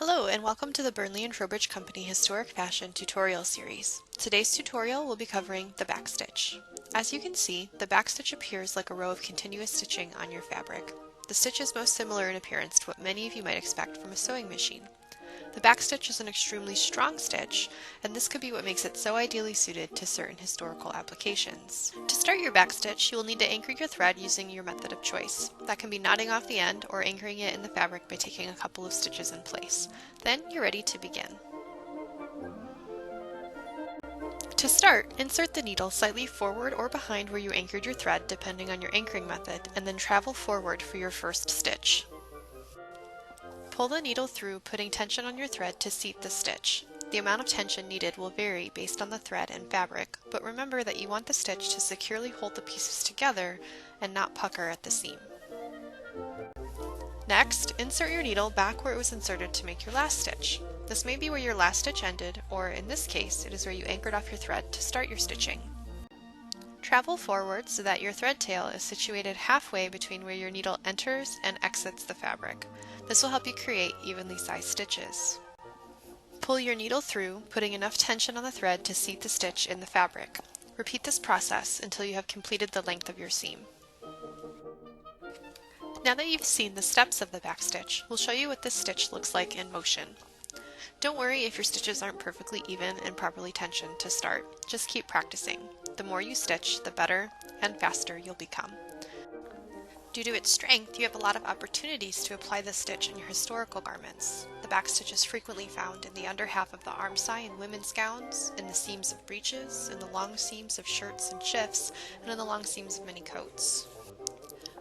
Hello and welcome to the Burnley and Trowbridge Company Historic Fashion tutorial series. Today's tutorial will be covering the backstitch. As you can see, the backstitch appears like a row of continuous stitching on your fabric. The stitch is most similar in appearance to what many of you might expect from a sewing machine. The backstitch is an extremely strong stitch, and this could be what makes it so ideally suited to certain historical applications. To start your backstitch, you will need to anchor your thread using your method of choice. That can be knotting off the end or anchoring it in the fabric by taking a couple of stitches in place. Then you're ready to begin. To start, insert the needle slightly forward or behind where you anchored your thread depending on your anchoring method, and then travel forward for your first stitch. Pull the needle through, putting tension on your thread to seat the stitch. The amount of tension needed will vary based on the thread and fabric, but remember that you want the stitch to securely hold the pieces together and not pucker at the seam. Next, insert your needle back where it was inserted to make your last stitch. This may be where your last stitch ended, or in this case, it is where you anchored off your thread to start your stitching. Travel forward so that your thread tail is situated halfway between where your needle enters and exits the fabric. This will help you create evenly sized stitches. Pull your needle through, putting enough tension on the thread to seat the stitch in the fabric. Repeat this process until you have completed the length of your seam. Now that you've seen the steps of the backstitch, we'll show you what this stitch looks like in motion. Don't worry if your stitches aren't perfectly even and properly tensioned to start. Just keep practicing. The more you stitch, the better and faster you'll become. Due to its strength, you have a lot of opportunities to apply this stitch in your historical garments. The backstitch is frequently found in the under half of the armscye in women's gowns, in the seams of breeches, in the long seams of shirts and shifts, and in the long seams of many coats.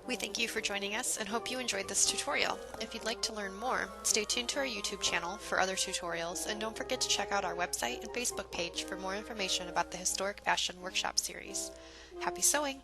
We thank you for joining us and hope you enjoyed this tutorial. If you'd like to learn more, stay tuned to our YouTube channel for other tutorials, and don't forget to check out our website and Facebook page for more information about the Historic Fashion Workshop series. Happy sewing!